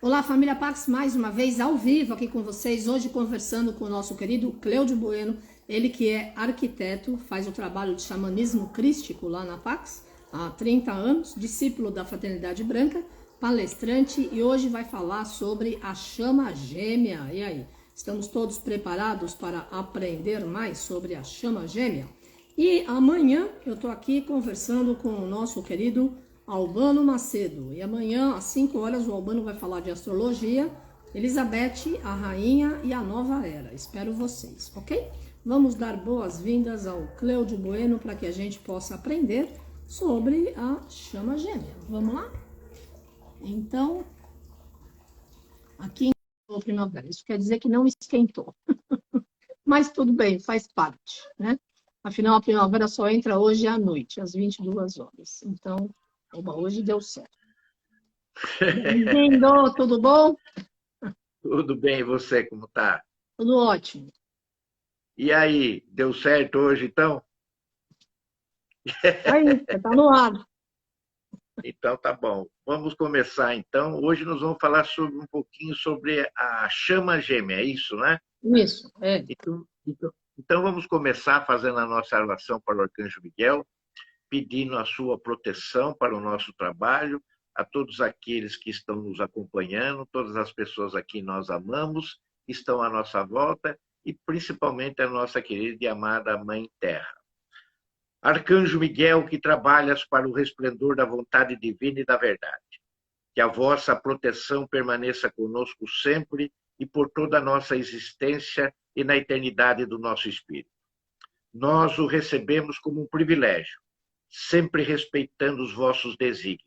Olá, família Pax, mais uma vez ao vivo aqui com vocês, hoje conversando com o nosso querido Cleudio Bueno, ele que é arquiteto, faz o trabalho de xamanismo crístico lá na Pax há 30 anos, discípulo da Fraternidade Branca, palestrante e hoje vai falar sobre a chama gêmea. E aí, estamos todos preparados para aprender mais sobre a chama gêmea? E amanhã eu estou aqui conversando com o nosso querido Albano Macedo. E amanhã, às 5 horas, o Albano vai falar de astrologia, Elizabeth, a rainha e a nova era. Espero vocês, ok? Vamos dar boas-vindas ao Cleudio Bueno para que a gente possa aprender sobre a chama gêmea. Vamos lá? Então, aqui em primavera. Isso quer dizer que não esquentou. Mas tudo bem, faz parte, né? Afinal, a primavera só entra hoje à noite, às 22 horas. Então, oba, hoje deu certo. Bem-vindo, tudo bom? Tudo bem, e você, como tá? Tudo ótimo. E aí, deu certo hoje, então? Aí, você tá no ar. Então tá bom. Vamos começar, então. Hoje nós vamos falar sobre um pouquinho sobre a chama gêmea, é isso, né? Isso, é. Então vamos começar fazendo a nossa oração para o Arcanjo Miguel, pedindo a sua proteção para o nosso trabalho, a todos aqueles que estão nos acompanhando, todas as pessoas a quem nós amamos, que estão à nossa volta, e principalmente a nossa querida e amada Mãe Terra. Arcanjo Miguel, que trabalhas para o resplendor da vontade divina e da verdade, que a vossa proteção permaneça conosco sempre e por toda a nossa existência e na eternidade do nosso espírito. Nós o recebemos como um privilégio, sempre respeitando os vossos desígnios.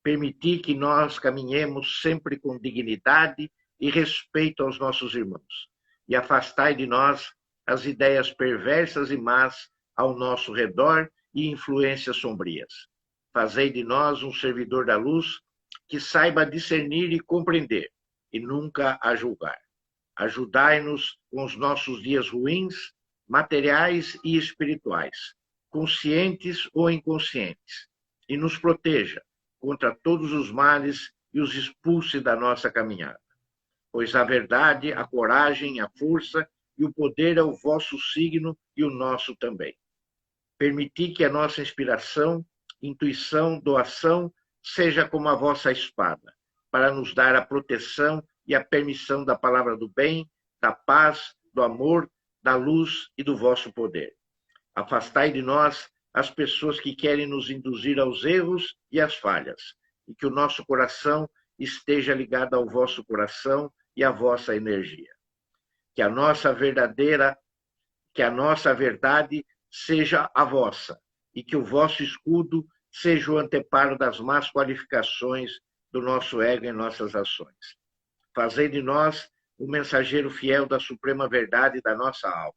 Permitir que nós caminhemos sempre com dignidade e respeito aos nossos irmãos, e afastai de nós as ideias perversas e más ao nosso redor e influências sombrias. Fazei de nós um servidor da luz que saiba discernir e compreender, e nunca a julgar. Ajudai-nos com os nossos dias ruins, materiais e espirituais, conscientes ou inconscientes, e nos proteja contra todos os males e os expulse da nossa caminhada. Pois a verdade, a coragem, a força e o poder é o vosso signo e o nosso também. Permiti que a nossa inspiração, intuição, doação seja como a vossa espada, para nos dar a proteção e a permissão da palavra do bem, da paz, do amor, da luz e do vosso poder. Afastai de nós as pessoas que querem nos induzir aos erros e às falhas, e que o nosso coração esteja ligado ao vosso coração e à vossa energia. Que a nossa verdade seja a vossa, e que o vosso escudo seja o anteparo das más qualificações do nosso ego em nossas ações. Fazei de nós o mensageiro fiel da suprema verdade da nossa alma.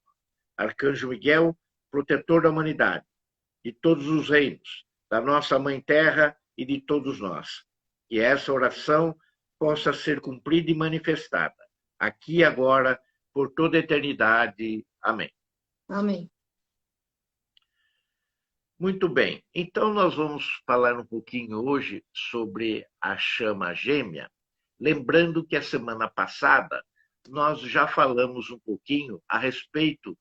Arcanjo Miguel, protetor da humanidade, de todos os reinos, da nossa Mãe Terra e de todos nós. Que essa oração possa ser cumprida e manifestada, aqui e agora, por toda a eternidade. Amém. Amém. Muito bem, então nós vamos falar um pouquinho hoje sobre a chama gêmea, lembrando que a semana passada nós já falamos um pouquinho a respeito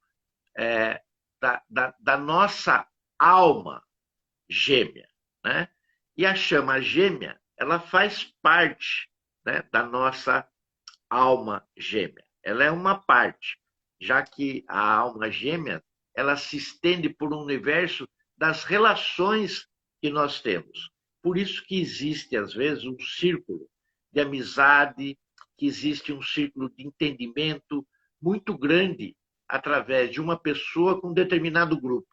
da nossa alma gêmea, né? E a chama gêmea, ela faz parte, né, da nossa alma gêmea. Ela é uma parte, já que a alma gêmea, ela se estende por um universo das relações que nós temos. Por isso que existe, às vezes, um círculo de amizade, que existe um círculo de entendimento muito grande através de uma pessoa com um determinado grupo.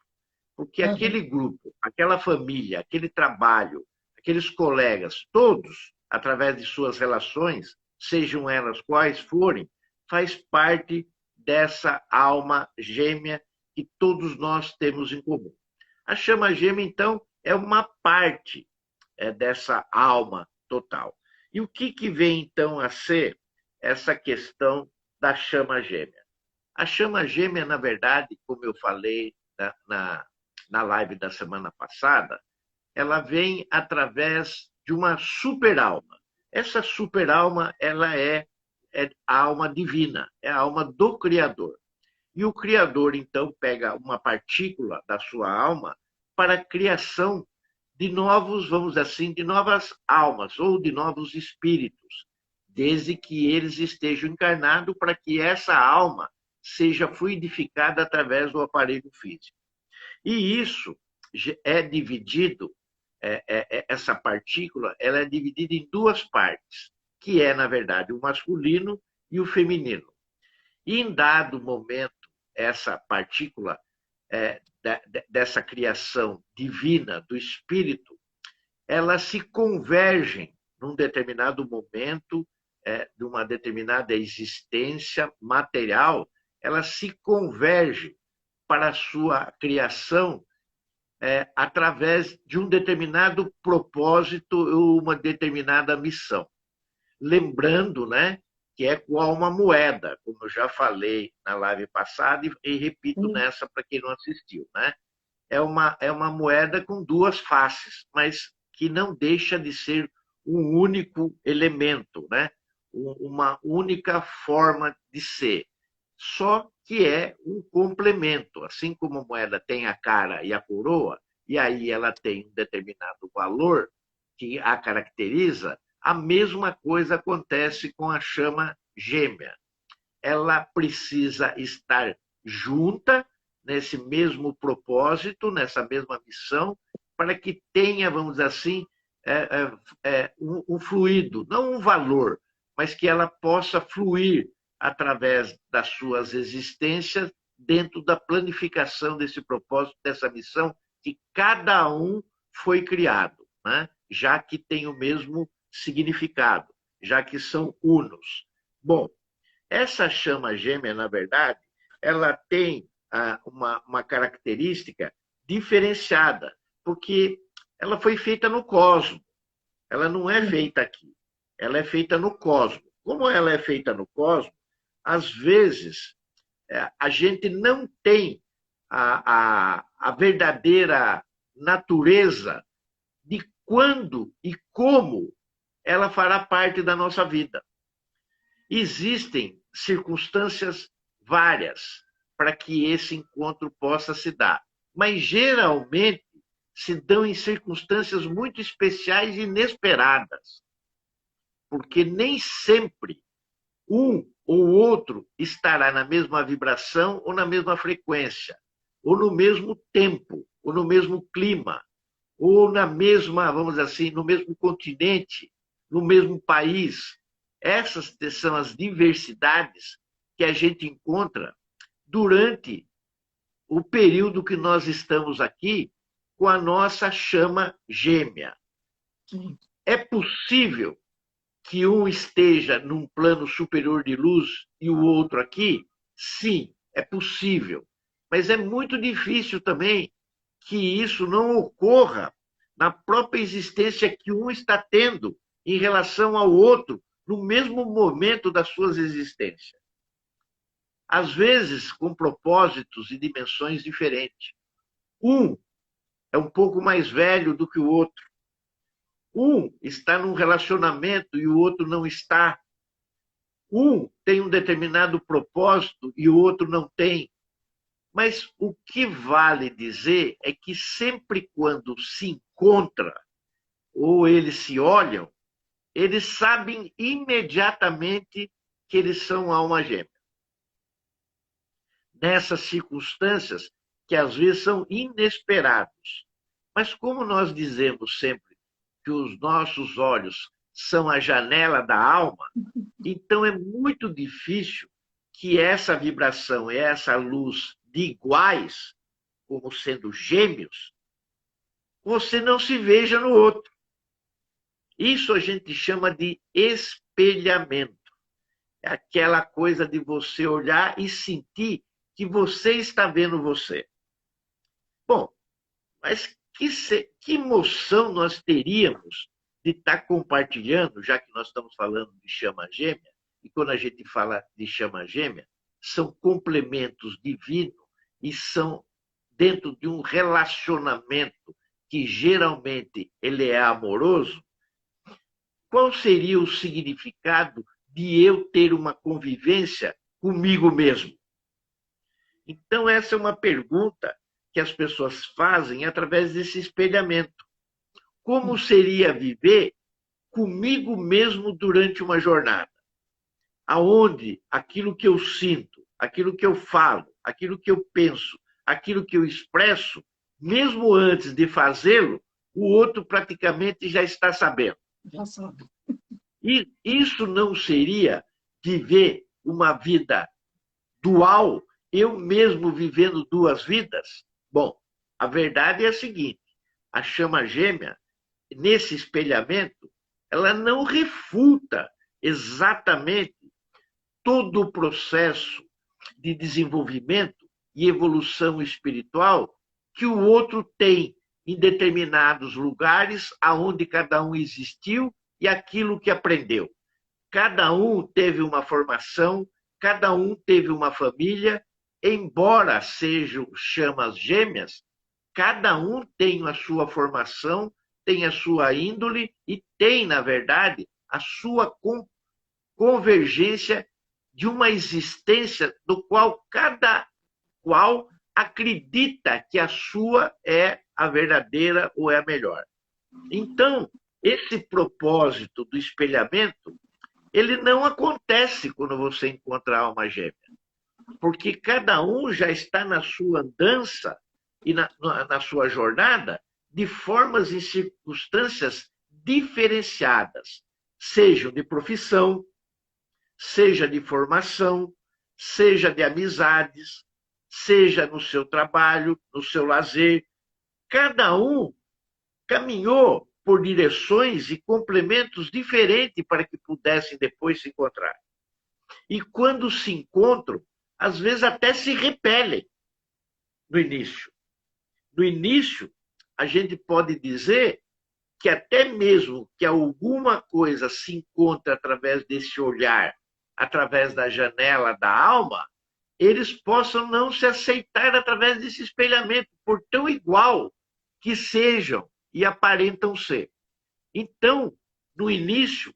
Porque Uhum. aquele grupo, aquela família, aquele trabalho, aqueles colegas, todos, através de suas relações, sejam elas quais forem, faz parte dessa alma gêmea que todos nós temos em comum. A chama gêmea, então, é uma parte dessa alma total. E o que vem, então, a ser essa questão da chama gêmea? A chama gêmea, na verdade, como eu falei na live da semana passada, ela vem através de uma super-alma. Essa super-alma, ela é a alma divina, é a alma do Criador. E o Criador, então, pega uma partícula da sua alma para a criação de novos, vamos dizer assim, de novas almas ou de novos espíritos, desde que eles estejam encarnados para que essa alma seja fluidificada através do aparelho físico. E isso é dividido, essa partícula, ela é dividida em duas partes, que é, na verdade, o masculino e o feminino. E em dado momento, essa partícula dessa criação divina do espírito, elas se convergem num determinado momento, de uma determinada existência material, elas se convergem para a sua criação através de um determinado propósito ou uma determinada missão. Lembrando, né, que é qual uma moeda, como eu já falei na live passada e repito nessa para quem não assistiu, né? É uma moeda com duas faces, mas que não deixa de ser um único elemento, né? Uma única forma de ser. Só que é um complemento. Assim como a moeda tem a cara e a coroa, e aí ela tem um determinado valor que a caracteriza, a mesma coisa acontece com a chama gêmea. Ela precisa estar junta nesse mesmo propósito, nessa mesma missão, para que tenha, vamos dizer assim, um fluido, não um valor, mas que ela possa fluir através das suas existências dentro da planificação desse propósito, dessa missão, que cada um foi criado, né? Já que tem o mesmo significado, já que são unos. Bom, essa chama gêmea, na verdade, ela tem uma característica diferenciada, porque ela foi feita no cosmos. Ela não é feita aqui. Ela é feita no cosmos. Como ela é feita no cosmos, às vezes a gente não tem a verdadeira natureza de quando e como ela fará parte da nossa vida. Existem circunstâncias várias para que esse encontro possa se dar, mas geralmente se dão em circunstâncias muito especiais e inesperadas, porque nem sempre um ou outro estará na mesma vibração ou na mesma frequência, ou no mesmo tempo, ou no mesmo clima, ou na mesma, vamos dizer assim, no mesmo continente, no mesmo país. Essas são as diversidades que a gente encontra durante o período que nós estamos aqui com a nossa chama gêmea. É possível que um esteja num plano superior de luz e o outro aqui? Sim, é possível. Mas é muito difícil também que isso não ocorra na própria existência que um está tendo em relação ao outro no mesmo momento das suas existências. Às vezes, com propósitos e dimensões diferentes. Um é um pouco mais velho do que o outro. Um está num relacionamento e o outro não está. Um tem um determinado propósito e o outro não tem. Mas o que vale dizer é que sempre quando se encontra ou eles se olham, eles sabem imediatamente que eles são alma gêmea. Nessas circunstâncias que às vezes são inesperados. Mas como nós dizemos sempre que os nossos olhos são a janela da alma, então é muito difícil que essa vibração e essa luz de iguais, como sendo gêmeos, você não se veja no outro. Isso a gente chama de espelhamento. É aquela coisa de você olhar e sentir que você está vendo você. Bom, mas que emoção nós teríamos de estar compartilhando, já que nós estamos falando de chama gêmea, e quando a gente fala de chama gêmea, são complementos divinos e são dentro de um relacionamento que geralmente ele é amoroso, qual seria o significado de eu ter uma convivência comigo mesmo? Então, essa é uma pergunta que as pessoas fazem através desse espelhamento. Como seria viver comigo mesmo durante uma jornada? Aonde aquilo que eu sinto, aquilo que eu falo, aquilo que eu penso, aquilo que eu expresso, mesmo antes de fazê-lo, o outro praticamente já está sabendo. Já sabe. E isso não seria viver uma vida dual, eu mesmo vivendo duas vidas? Bom, a verdade é a seguinte: a chama gêmea, nesse espelhamento, ela não refuta exatamente todo o processo de desenvolvimento e evolução espiritual que o outro tem em determinados lugares aonde cada um existiu e aquilo que aprendeu. Cada um teve uma formação, cada um teve uma família, embora sejam chamas gêmeas, cada um tem a sua formação, tem a sua índole e tem, na verdade, a sua convergência de uma existência do qual cada qual acredita que a sua é a verdadeira ou é a melhor. Então, esse propósito do espelhamento, ele não acontece quando você encontra a alma gêmea, porque cada um já está na sua andança e na sua jornada de formas e circunstâncias diferenciadas, sejam de profissão, seja de formação, seja de amizades, seja no seu trabalho, no seu lazer. Cada um caminhou por direções e complementos diferentes para que pudessem depois se encontrar. E quando se encontram, às vezes até se repelem no início. No início, a gente pode dizer que até mesmo que alguma coisa se encontra através desse olhar, através da janela da alma, eles possam não se aceitar através desse espelhamento, por tão igual que sejam e aparentam ser. Então, no início,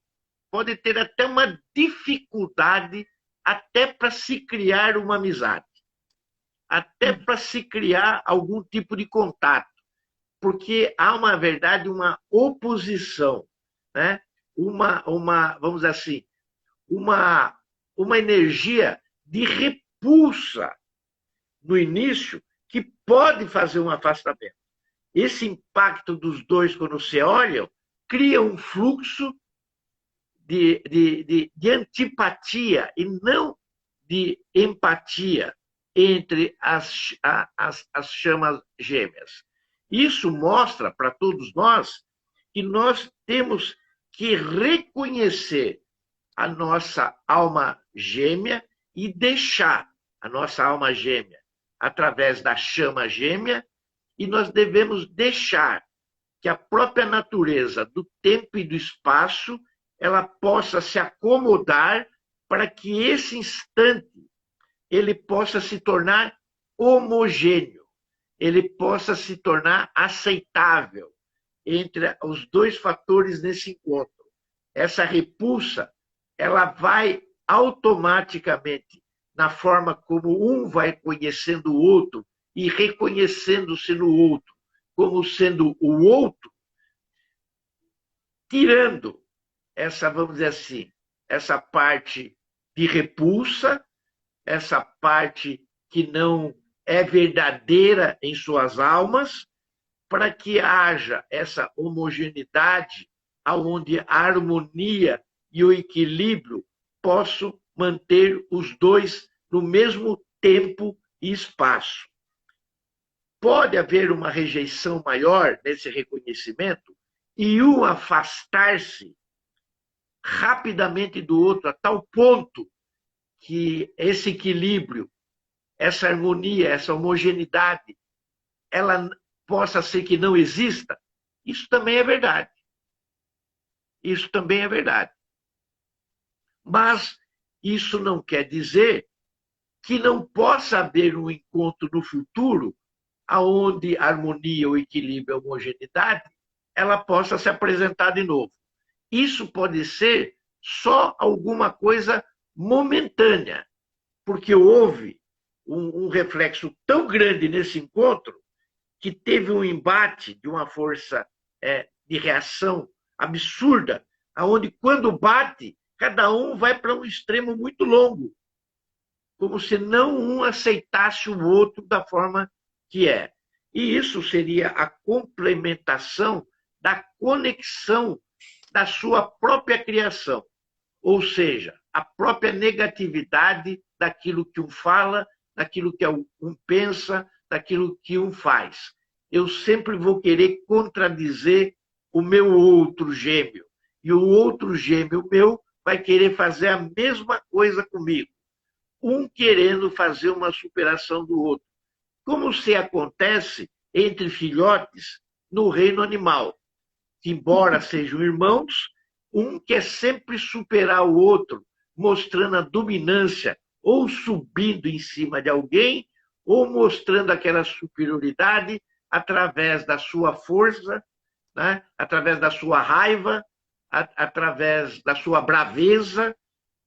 pode ter até uma dificuldade até para se criar uma amizade, até para se criar algum tipo de contato, porque há, uma verdade, uma oposição, né? Vamos dizer assim, uma energia de repulsa no início que pode fazer um afastamento. Esse impacto dos dois, quando se olham, cria um fluxo de antipatia e não de empatia entre as chamas gêmeas. Isso mostra para todos nós que nós temos que reconhecer a nossa alma gêmea e deixar a nossa alma gêmea através da chama gêmea, e nós devemos deixar que a própria natureza do tempo e do espaço ela possa se acomodar para que esse instante ele possa se tornar homogêneo, ele possa se tornar aceitável entre os dois fatores nesse encontro. Essa repulsa, ela vai automaticamente, na forma como um vai conhecendo o outro e reconhecendo-se no outro como sendo o outro, tirando essa, vamos dizer assim, essa parte de repulsa, essa parte que não é verdadeira em suas almas, para que haja essa homogeneidade, onde a harmonia e o equilíbrio possam manter os dois no mesmo tempo e espaço. Pode haver uma rejeição maior nesse reconhecimento e um afastar-se rapidamente do outro, a tal ponto que esse equilíbrio, essa harmonia, essa homogeneidade, ela possa ser que não exista. Isso também é verdade. Isso também é verdade. Mas isso não quer dizer que não possa haver um encontro no futuro aonde a harmonia, o equilíbrio, a homogeneidade, ela possa se apresentar de novo. isso pode ser só alguma coisa momentânea, porque houve um reflexo tão grande nesse encontro que teve um embate de uma força de reação absurda, aonde quando bate, cada um vai para um extremo muito longo, como se não um aceitasse o outro da forma que é. E isso seria a complementação da conexão da sua própria criação, ou seja, a própria negatividade daquilo que um fala, daquilo que um pensa, daquilo que um faz. Eu sempre vou querer contradizer o meu outro gêmeo, e o outro gêmeo meu vai querer fazer a mesma coisa comigo, um querendo fazer uma superação do outro, como se acontece entre filhotes no reino animal, que embora sejam irmãos, um quer sempre superar o outro, mostrando a dominância, ou subindo em cima de alguém, ou mostrando aquela superioridade através da sua força, né? Através da sua raiva, através da sua braveza,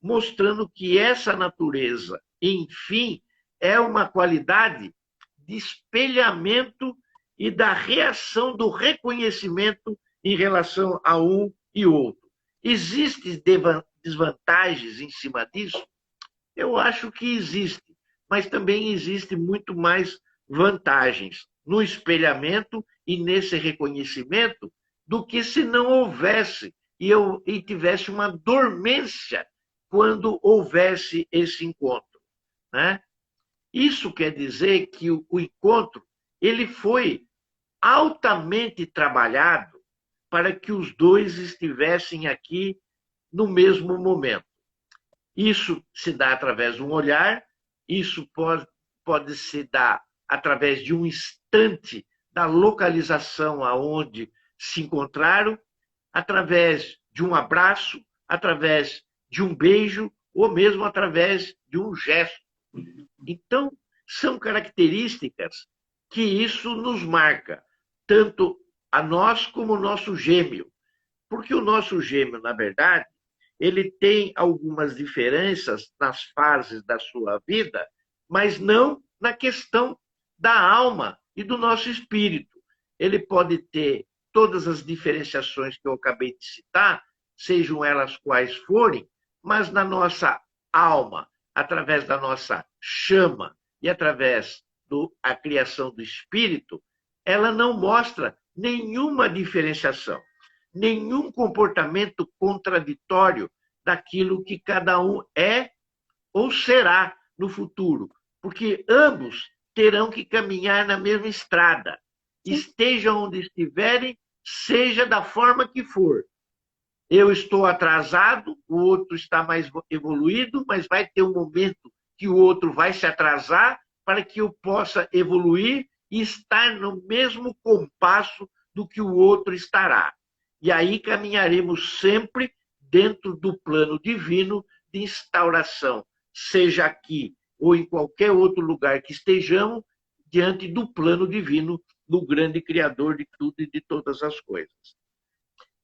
mostrando que essa natureza, enfim, é uma qualidade de espelhamento e da reação do reconhecimento em relação a um e outro. Existem desvantagens em cima disso? Eu acho que existe, mas também existe muito mais vantagens no espelhamento e nesse reconhecimento do que se não houvesse e tivesse uma dormência quando houvesse esse encontro, né? Isso quer dizer que o encontro ele foi altamente trabalhado para que os dois estivessem aqui no mesmo momento. Isso se dá através de um olhar, isso pode se dar através de um instante da localização aonde se encontraram, através de um abraço, através de um beijo, ou mesmo através de um gesto. Então, são características que isso nos marca, tanto a nós como o nosso gêmeo. Porque o nosso gêmeo, na verdade, ele tem algumas diferenças nas fases da sua vida, mas não na questão da alma e do nosso espírito. Ele pode ter todas as diferenciações que eu acabei de citar, sejam elas quais forem, mas na nossa alma, através da nossa chama e através da criação do espírito, ela não mostra nenhuma diferenciação, nenhum comportamento contraditório daquilo que cada um é ou será no futuro, porque ambos terão que caminhar na mesma estrada, estejam onde estiverem, seja da forma que for. Eu estou atrasado, o outro está mais evoluído, mas vai ter um momento que o outro vai se atrasar para que eu possa evoluir e estar no mesmo compasso do que o outro estará. E aí caminharemos sempre dentro do plano divino de instauração, seja aqui ou em qualquer outro lugar que estejamos, diante do plano divino do grande Criador de tudo e de todas as coisas.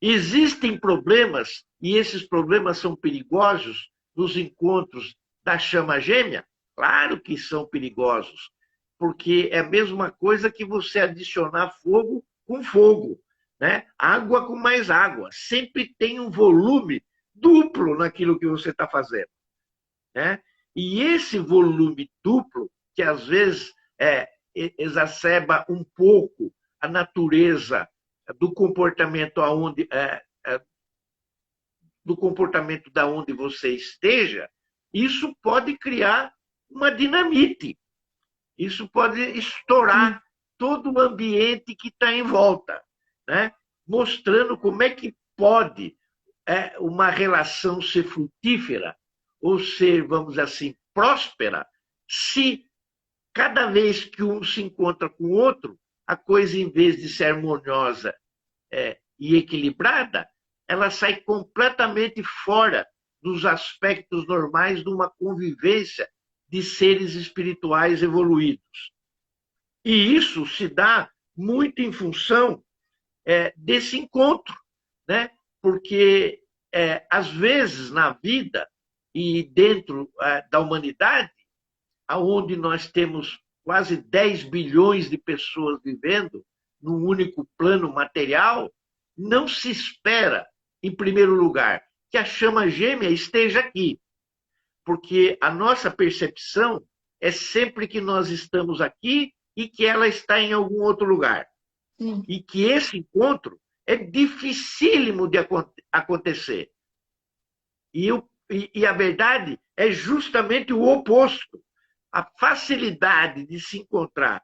Existem problemas, e esses problemas são perigosos nos encontros da chama gêmea? Claro que são perigosos, porque é a mesma coisa que você adicionar fogo com fogo, né? Água com mais água. Sempre tem um volume duplo naquilo que você está fazendo, né? E esse volume duplo, que às vezes exacerba um pouco a natureza do comportamento do comportamento da onde você esteja, isso pode criar uma dinamite. Isso pode estourar todo o ambiente que está em volta, né? Mostrando como é que pode uma relação ser frutífera ou ser, vamos dizer assim, próspera, se cada vez que um se encontra com o outro, a coisa, em vez de ser harmoniosa e equilibrada, ela sai completamente fora dos aspectos normais de uma convivência de seres espirituais evoluídos. E isso se dá muito em função desse encontro, né? porque, às vezes, na vida e dentro da humanidade, onde nós temos quase 10 bilhões de pessoas vivendo num único plano material, não se espera, em primeiro lugar, que a chama gêmea esteja aqui, porque a nossa percepção é sempre que nós estamos aqui e que ela está em algum outro lugar. Sim. E que esse encontro é dificílimo de acontecer. E a verdade é justamente o oposto. A facilidade de se encontrar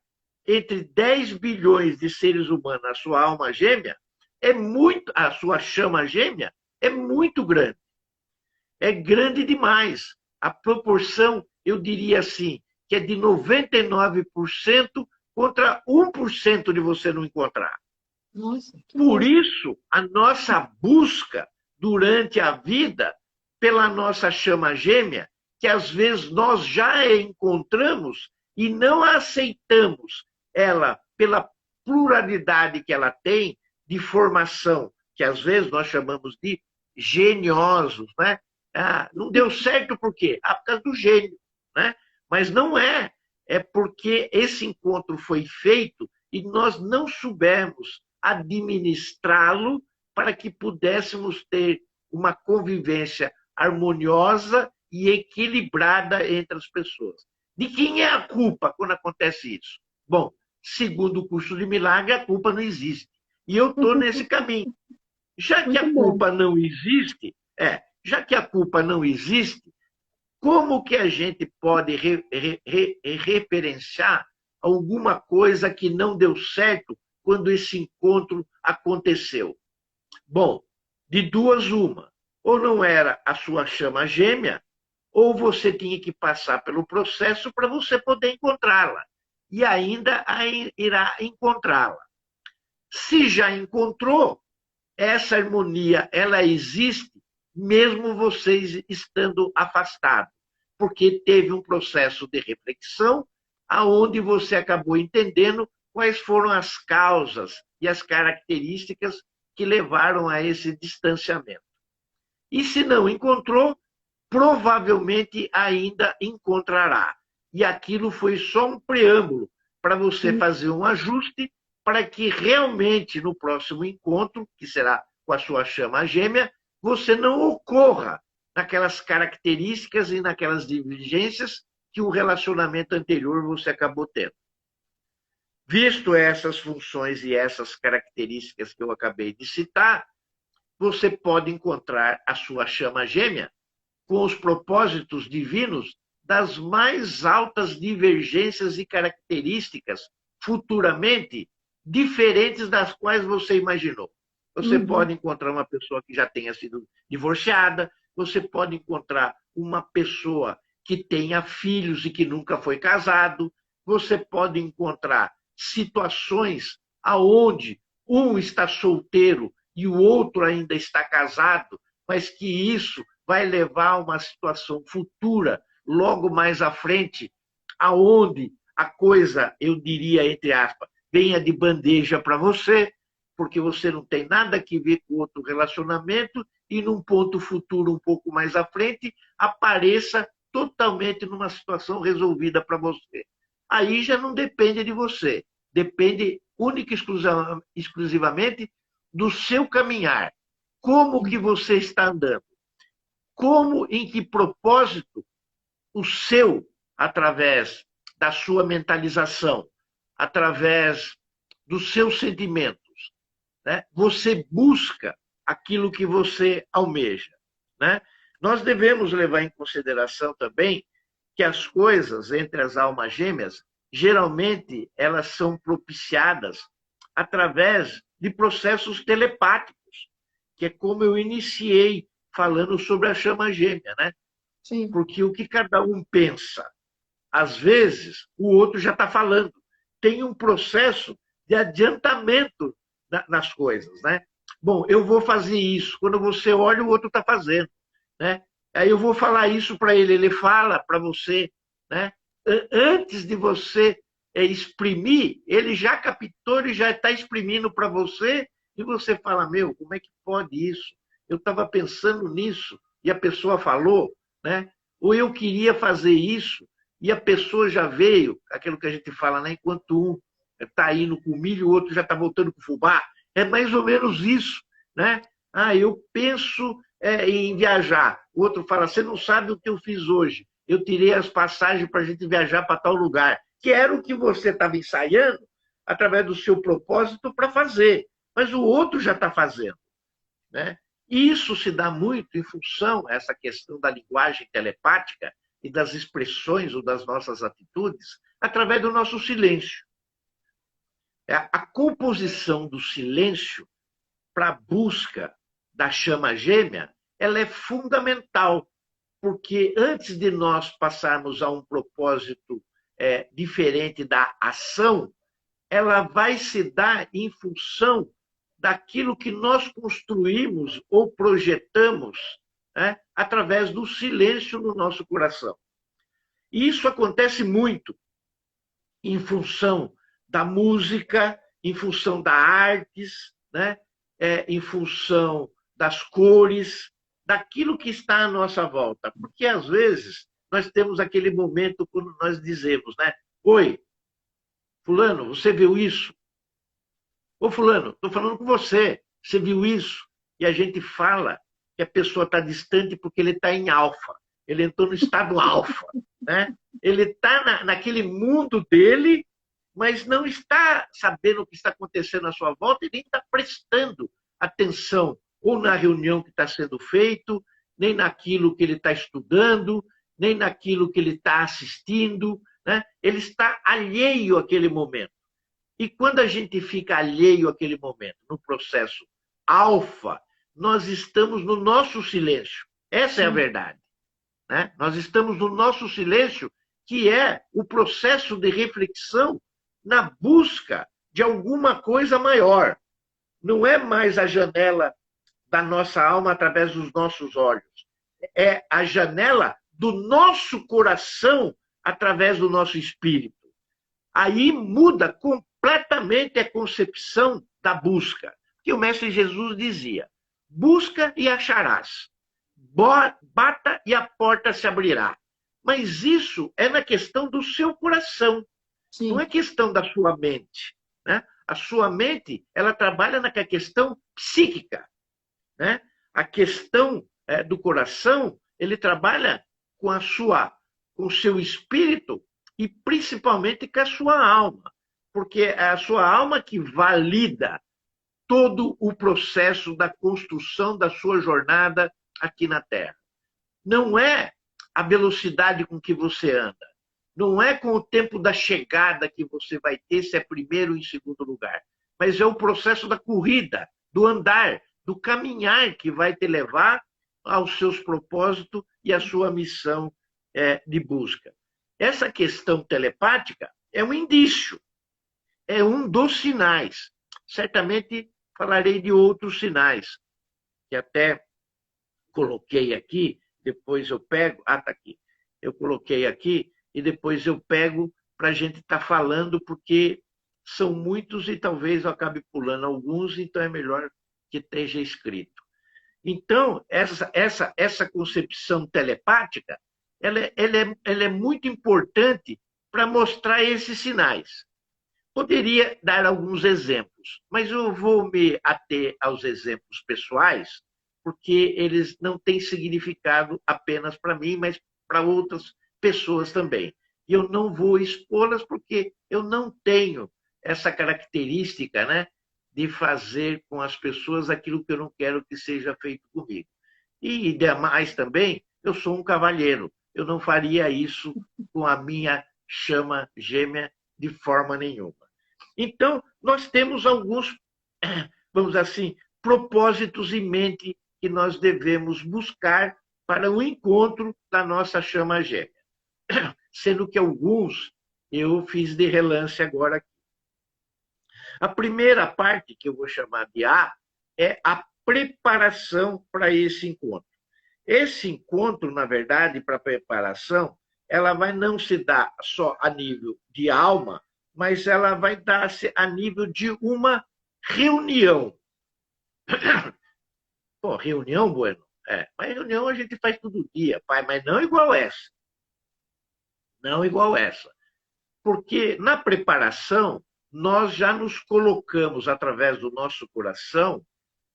entre 10 bilhões de seres humanos, a sua alma gêmea, a sua chama gêmea, é muito grande. É grande demais. A proporção, eu diria assim, que é de 99% contra 1% de você não encontrar. Nossa, por isso, a nossa busca durante a vida pela nossa chama gêmea, que às vezes nós já a encontramos e não a aceitamos ela pela pluralidade que ela tem de formação, que às vezes nós chamamos de geniosos, né? Não deu certo por quê? Por causa do gênio, né? Mas não é. É porque esse encontro foi feito e nós não soubemos administrá-lo para que pudéssemos ter uma convivência harmoniosa e equilibrada entre as pessoas. De quem é a culpa quando acontece isso? Bom, segundo o curso de milagre, a culpa não existe. E eu estou nesse caminho. Já que a culpa não existe, como que a gente pode referenciar alguma coisa que não deu certo quando esse encontro aconteceu? Bom, de duas uma. Ou não era a sua chama gêmea, ou você tinha que passar pelo processo para você poder encontrá-la. E ainda irá encontrá-la. Se já encontrou, essa harmonia ela existe mesmo vocês estando afastados, porque teve um processo de reflexão aonde você acabou entendendo quais foram as causas e as características que levaram a esse distanciamento. E se não encontrou, provavelmente ainda encontrará. E aquilo foi só um preâmbulo para você fazer um ajuste para que realmente no próximo encontro, que será com a sua chama gêmea, você não ocorra naquelas características e naquelas divergências que o relacionamento anterior você acabou tendo. Visto essas funções e essas características que eu acabei de citar, você pode encontrar a sua chama gêmea com os propósitos divinos das mais altas divergências e características futuramente diferentes das quais você imaginou. Você pode encontrar uma pessoa que já tenha sido divorciada, você pode encontrar uma pessoa que tenha filhos e que nunca foi casado, você pode encontrar situações aonde um está solteiro e o outro ainda está casado, mas que isso vai levar a uma situação futura, logo mais à frente, aonde a coisa, eu diria, entre aspas, venha de bandeja para você, porque você não tem nada a ver com outro relacionamento e num ponto futuro um pouco mais à frente, apareça totalmente numa situação resolvida para você. Aí já não depende de você, depende única e exclusivamente do seu caminhar. Como que você está andando? Como, em que propósito o seu, através da sua mentalização, através dos seus sentimentos, né? Você busca aquilo que você almeja, né? Nós devemos levar em consideração também que as coisas entre as almas gêmeas, geralmente, elas são propiciadas através de processos telepáticos, que é como eu iniciei falando sobre a chama gêmea, né? Sim. Porque o que cada um pensa, às vezes, o outro já está falando. Tem um processo de adiantamento nas coisas, né? Bom, eu vou fazer isso. Quando você olha, o outro está fazendo, né? Aí eu vou falar isso para ele, ele fala para você, né? Antes de você exprimir, ele já captou, ele já está exprimindo para você, e você fala, meu, como é que pode isso? eu estava pensando nisso e a pessoa falou, né? Ou eu queria fazer isso e a pessoa já veio, aquilo que a gente fala, né? Enquanto um está indo com milho, o outro já está voltando com fubá. É mais ou menos isso, né? Ah, eu penso em viajar. O outro fala, você não sabe o que eu fiz hoje. Eu tirei as passagens para a gente viajar para tal lugar. Que era o que você estava ensaiando através do seu propósito para fazer. Mas o outro já está fazendo, né? E isso se dá muito em função essa questão da linguagem telepática e das expressões ou das nossas atitudes através do nosso silêncio. A composição do silêncio para a busca da chama gêmea, ela é fundamental, porque antes de nós passarmos a um propósito diferente da ação, ela vai se dar em função daquilo que nós construímos ou projetamos, né, através do silêncio no nosso coração. E isso acontece muito em função da música, em função das artes, né, em função das cores, daquilo que está à nossa volta. Porque, às vezes, nós temos aquele momento quando nós dizemos, né? Oi, fulano, você viu isso? Ô, fulano, estou falando com você. Você viu isso? E a gente fala que a pessoa está distante porque ele está em alfa. Ele entrou no estado alfa, né? Ele está naquele mundo dele, mas não está sabendo o que está acontecendo à sua volta e nem está prestando atenção ou na reunião que está sendo feito, nem naquilo que ele está estudando, nem naquilo que ele está assistindo, né? Ele está alheio àquele momento. E quando a gente fica alheio àquele momento, no processo alfa, nós estamos no nosso silêncio. Essa é a verdade, né? Nós estamos no nosso silêncio, que é o processo de reflexão na busca de alguma coisa maior. Não é mais a janela da nossa alma através dos nossos olhos. É a janela do nosso coração através do nosso espírito. Aí muda completamente a concepção da busca. Que o Mestre Jesus dizia, busca e acharás. Bata e a porta se abrirá. Mas isso é na questão do seu coração. Sim. Não é questão da sua mente, né? A sua mente, ela trabalha na questão psíquica, né? A questão do coração, ele trabalha com com o seu espírito e principalmente com a sua alma, porque é a sua alma que valida todo o processo da construção da sua jornada aqui na Terra. Não é a velocidade com que você anda, não é com o tempo da chegada que você vai ter, se é primeiro ou em segundo lugar, mas é o processo da corrida, do andar, do caminhar que vai te levar aos seus propósitos e à sua missão de busca. Essa questão telepática é um indício, é um dos sinais. Certamente falarei de outros sinais, que até coloquei aqui, depois eu pego... Ah, está aqui. Eu coloquei aqui e depois eu pego para a gente estar falando, porque são muitos e talvez eu acabe pulando alguns, então é melhor que esteja escrito. Então, essa concepção telepática, ela é muito importante para mostrar esses sinais. Poderia dar alguns exemplos, mas eu vou me ater aos exemplos pessoais, porque eles não têm significado apenas para mim, mas para outras pessoas também. E eu não vou expô-las porque eu não tenho essa característica, né, de fazer com as pessoas aquilo que eu não quero que seja feito comigo. E, demais também, eu sou um cavalheiro. Eu não faria isso com a minha chama gêmea de forma nenhuma. Então, nós temos alguns, vamos assim, propósitos em mente que nós devemos buscar para o encontro da nossa chama gêmea. Sendo que alguns eu fiz de relance agora. A primeira parte, que eu vou chamar de A, é a preparação para esse encontro. Esse encontro, na verdade, para a preparação, ela vai não se dar só a nível de alma, mas ela vai dar-se a nível de uma reunião. Pô, reunião, Bueno? Mas reunião a gente faz todo dia, pai, mas não igual essa. Não igual essa. Porque na preparação, nós já nos colocamos através do nosso coração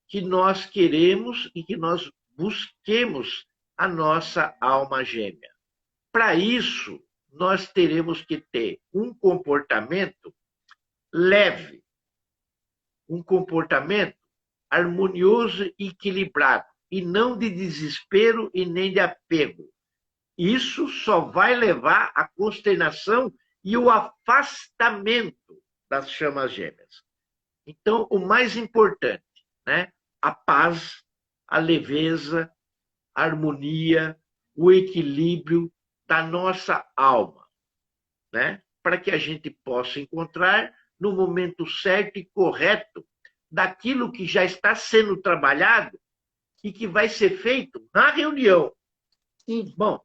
que nós queremos e que nós busquemos a nossa alma gêmea. Para isso, nós teremos que ter um comportamento leve, um comportamento harmonioso e equilibrado, e não de desespero e nem de apego. Isso só vai levar à consternação e o afastamento das chamas gêmeas. Então, o mais importante, né? A paz, a leveza, a harmonia, o equilíbrio da nossa alma, né? Para que a gente possa encontrar no momento certo e correto daquilo que já está sendo trabalhado e que vai ser feito na reunião. Sim. Bom,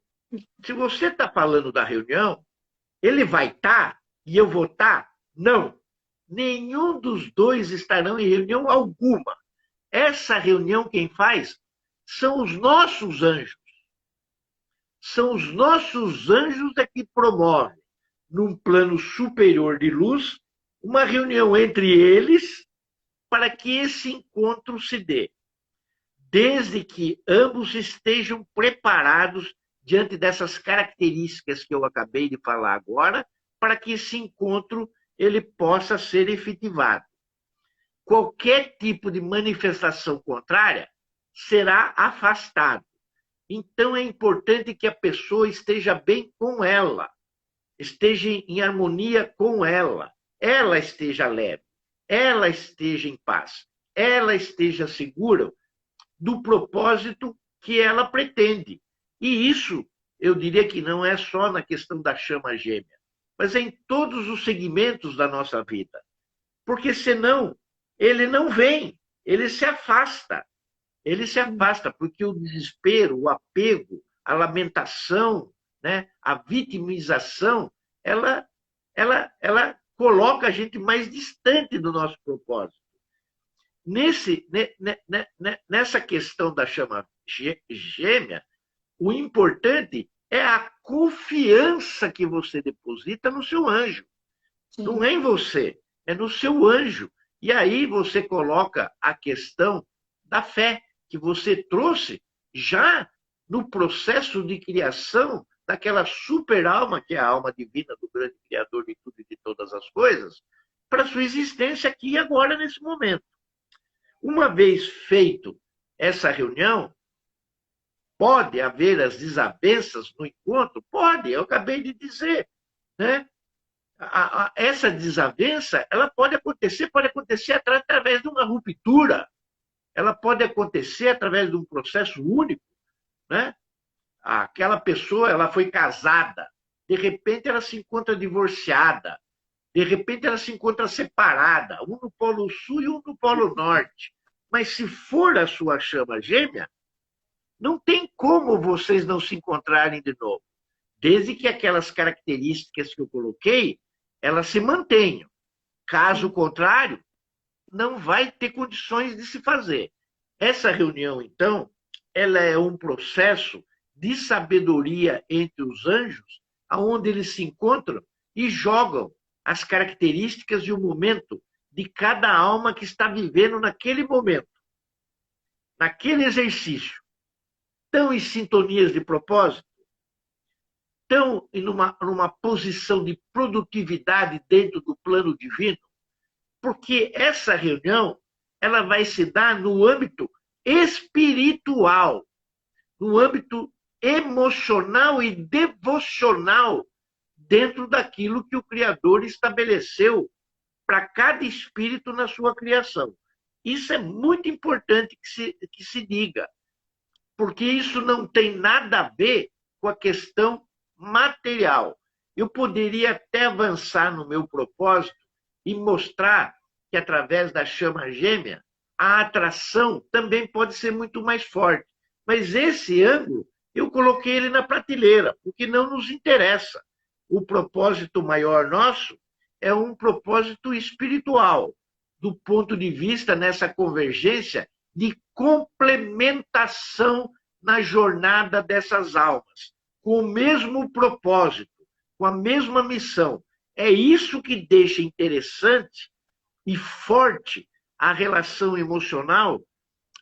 se você está falando da reunião, ele vai estar e eu vou estar? Não. Nenhum dos dois estarão em reunião alguma. Essa reunião quem faz são os nossos anjos. São os nossos anjos que promovem, num plano superior de luz, uma reunião entre eles para que esse encontro se dê. Desde que ambos estejam preparados diante dessas características que eu acabei de falar agora, para que esse encontro ele possa ser efetivado. Qualquer tipo de manifestação contrária será afastado. Então é importante que a pessoa esteja bem com ela, esteja em harmonia com ela esteja leve, ela esteja em paz, ela esteja segura do propósito que ela pretende. E isso, eu diria que não é só na questão da chama gêmea, mas é em todos os segmentos da nossa vida. Porque senão, ele não vem, ele se afasta. Ele se afasta, porque o desespero, o apego, a lamentação, né, a vitimização, ela coloca a gente mais distante do nosso propósito. Nessa questão da chama gêmea, o importante é a confiança que você deposita no seu anjo. Sim. Não é em você, é no seu anjo. E aí você coloca a questão da fé que você trouxe já no processo de criação daquela super alma, que é a alma divina do grande Criador de tudo e de todas as coisas, para a sua existência aqui e agora, nesse momento. Uma vez feito essa reunião, pode haver as desavenças no encontro? Pode, eu acabei de dizer. Né? Essa desavença ela pode acontecer através de uma ruptura, ela pode acontecer através de um processo único. Né? Aquela pessoa ela foi casada, de repente ela se encontra divorciada, de repente ela se encontra separada, um no Polo Sul e um no Polo Norte. Mas se for a sua chama gêmea, não tem como vocês não se encontrarem de novo, desde que aquelas características que eu coloquei, elas se mantenham. Caso contrário, não vai ter condições de se fazer. Essa reunião, então, ela é um processo de sabedoria entre os anjos, onde eles se encontram e jogam as características e o momento de cada alma que está vivendo naquele momento, naquele exercício. Estão em sintonias de propósito? Estão numa posição de produtividade dentro do plano divino? Porque essa reunião ela vai se dar no âmbito espiritual, no âmbito emocional e devocional, dentro daquilo que o Criador estabeleceu para cada espírito na sua criação. Isso é muito importante que se diga, porque isso não tem nada a ver com a questão material. Eu poderia até avançar no meu propósito e mostrar que, através da chama gêmea, a atração também pode ser muito mais forte. Mas esse ângulo, eu coloquei ele na prateleira, porque não nos interessa. O propósito maior nosso é um propósito espiritual, do ponto de vista nessa convergência de complementação na jornada dessas almas, com o mesmo propósito, com a mesma missão. É isso que deixa interessante e forte a relação emocional,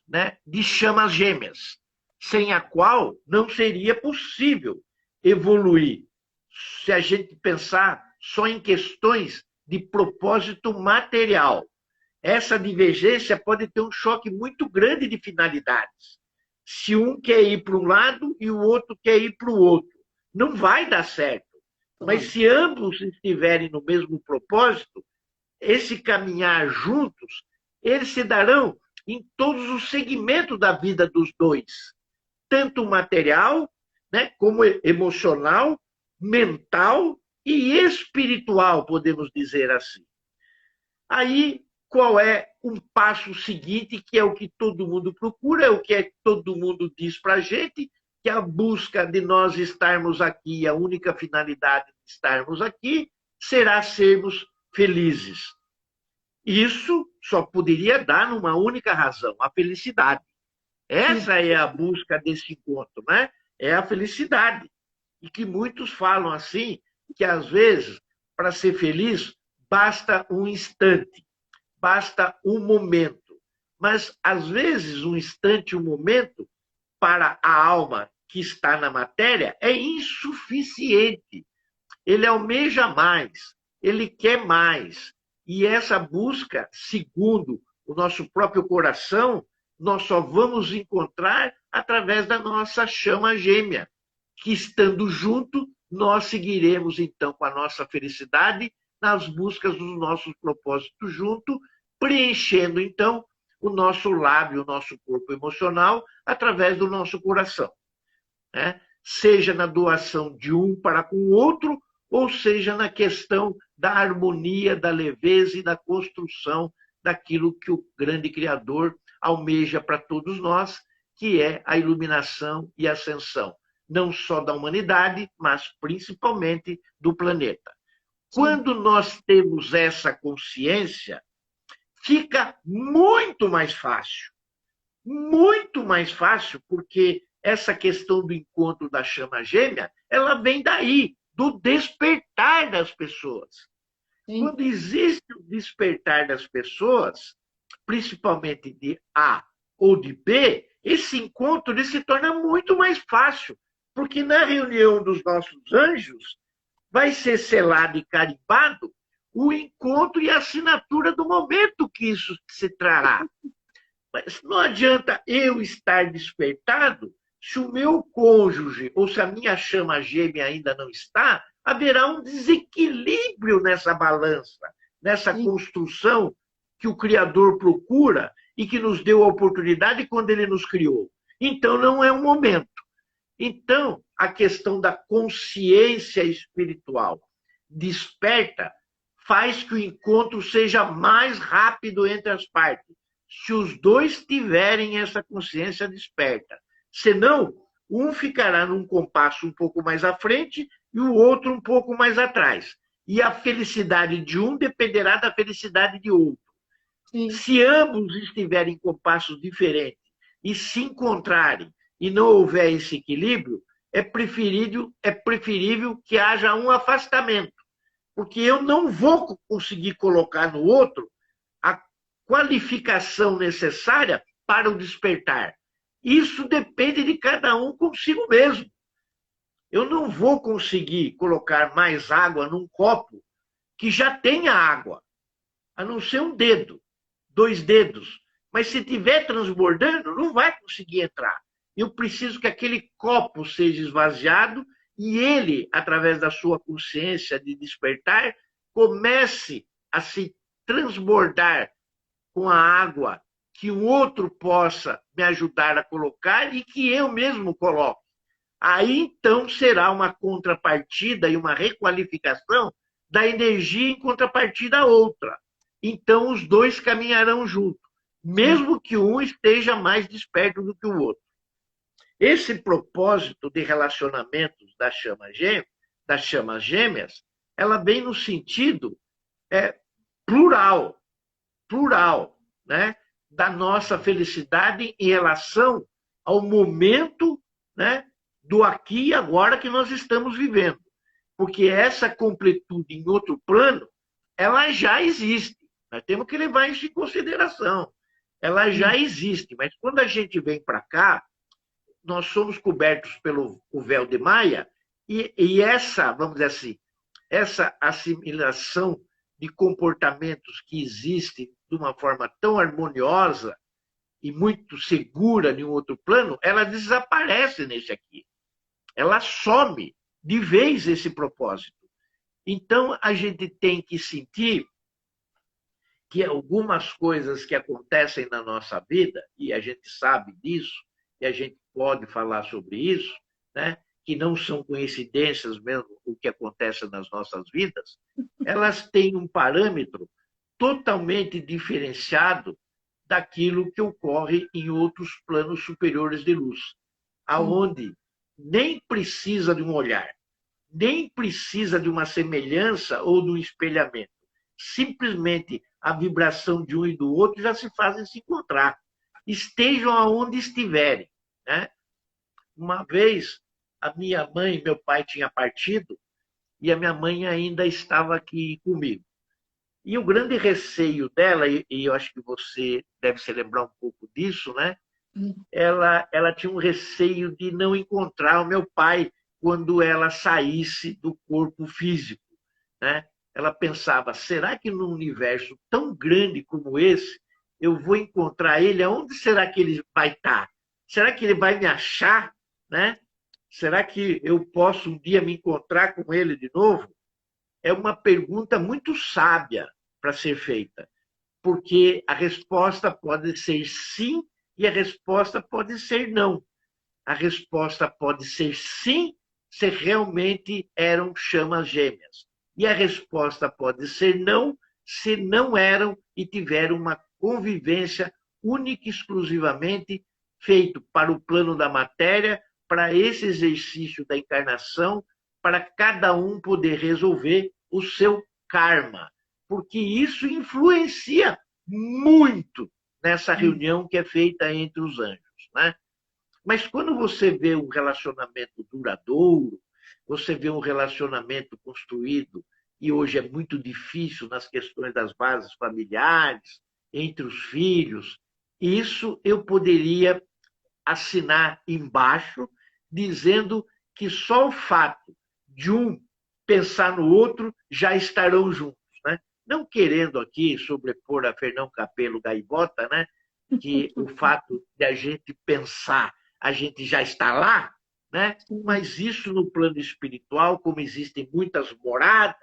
né, de chamas gêmeas, sem a qual não seria possível evoluir. Se a gente pensar só em questões de propósito material, essa divergência pode ter um choque muito grande de finalidades. Se um quer ir para um lado e o outro quer ir para o outro, não vai dar certo. Mas se ambos estiverem no mesmo propósito, esse caminhar juntos, eles se darão em todos os segmentos da vida dos dois, tanto material, né, como emocional, mental e espiritual, podemos dizer assim. Aí, qual é um passo seguinte, que é o que todo mundo procura, é o que todo mundo diz para a gente, que a busca de nós estarmos aqui, a única finalidade de estarmos aqui, será sermos felizes. Isso só poderia dar numa única razão, a felicidade. Essa é a busca desse encontro, né? É a felicidade. E que muitos falam assim, que às vezes, para ser feliz, basta um instante, basta um momento. Mas, às vezes, um instante, um momento, para a alma que está na matéria, é insuficiente. Ele almeja mais, ele quer mais. E essa busca, segundo o nosso próprio coração, nós só vamos encontrar através da nossa chama gêmea, que estando junto, nós seguiremos então com a nossa felicidade nas buscas dos nossos propósitos junto, preenchendo então o nosso lábio, o nosso corpo emocional, através do nosso coração, né? Seja na doação de um para com o outro, ou seja na questão da harmonia, da leveza e da construção daquilo que o grande Criador almeja para todos nós, que é a iluminação e ascensão, não só da humanidade, mas principalmente do planeta. Sim. Quando nós temos essa consciência, fica muito mais fácil, porque essa questão do encontro da chama gêmea, ela vem daí, do despertar das pessoas. Sim. Quando existe o despertar das pessoas, principalmente de A ou de B, esse encontro ele se torna muito mais fácil, porque na reunião dos nossos anjos vai ser selado e carimbado o encontro e a assinatura do momento que isso se trará. Mas não adianta eu estar despertado se o meu cônjuge ou se a minha chama gêmea ainda não está, haverá um desequilíbrio nessa balança, nessa construção que o Criador procura e que nos deu a oportunidade quando ele nos criou. Então, não é um momento. Então, a questão da consciência espiritual desperta faz que o encontro seja mais rápido entre as partes, se os dois tiverem essa consciência desperta. Senão, um ficará num compasso um pouco mais à frente e o outro um pouco mais atrás. E a felicidade de um dependerá da felicidade de outro. Sim. Se ambos estiverem em compassos diferentes e se encontrarem e não houver esse equilíbrio, é preferível que haja um afastamento, porque eu não vou conseguir colocar no outro a qualificação necessária para o despertar. Isso depende de cada um consigo mesmo. Eu não vou conseguir colocar mais água num copo que já tenha água, a não ser um dedo, 2 dedos. Mas se estiver transbordando, não vai conseguir entrar. Eu preciso que aquele copo seja esvaziado e ele, através da sua consciência de despertar, comece a se transbordar com a água que o outro possa me ajudar a colocar e que eu mesmo coloque. Aí, então, será uma contrapartida e uma requalificação da energia em contrapartida à outra. Então, os dois caminharão juntos, mesmo que um esteja mais desperto do que o outro. Esse propósito de relacionamentos das chamas gêmeas, ela vem no sentido plural, né? da nossa felicidade em relação ao momento, né, do aqui e agora que nós estamos vivendo. Porque essa completude em outro plano, ela já existe. Nós temos que levar isso em consideração. Ela já existe, mas quando a gente vem para cá, nós somos cobertos pelo o véu de Maia e essa, vamos dizer assim, essa assimilação de comportamentos que existe de uma forma tão harmoniosa e muito segura em um outro plano, ela desaparece nesse aqui. Ela some de vez esse propósito. Então, a gente tem que sentir que algumas coisas que acontecem na nossa vida, e a gente sabe disso, e a gente pode falar sobre isso, né? Que não são coincidências mesmo o que acontece nas nossas vidas, elas têm um parâmetro totalmente diferenciado daquilo que ocorre em outros planos superiores de luz, aonde nem precisa de um olhar, nem precisa de uma semelhança ou de um espelhamento. Simplesmente a vibração de um e do outro já se fazem se encontrar. Estejam aonde estiverem, né? Uma vez, a minha mãe e meu pai tinham partido e a minha mãe ainda estava aqui comigo. E o grande receio dela, e eu acho que você deve se lembrar um pouco disso, né? Ela tinha um receio de não encontrar o meu pai quando ela saísse do corpo físico, né? Ela pensava, será que num universo tão grande como esse, eu vou encontrar ele? Aonde será que ele vai estar? Será que ele vai me achar, né? Será que eu posso um dia me encontrar com ele de novo? É uma pergunta muito sábia para ser feita, porque a resposta pode ser sim e a resposta pode ser não. A resposta pode ser sim se realmente eram chamas gêmeas. E a resposta pode ser não se não eram e tiveram uma convivência única e exclusivamente feito para o plano da matéria, para esse exercício da encarnação, para cada um poder resolver o seu karma. Porque isso influencia muito nessa reunião que é feita entre os anjos, né? Mas quando você vê um relacionamento duradouro, você vê um relacionamento construído, e hoje é muito difícil nas questões das bases familiares, entre os filhos, isso eu poderia assinar embaixo, dizendo que só o fato de um pensar no outro já estarão juntos, né? Não querendo aqui sobrepor a Fernão Capelo Gaivota, né? Que o fato de a gente pensar, a gente já está lá, né? Mas isso no plano espiritual, como existem muitas moradas,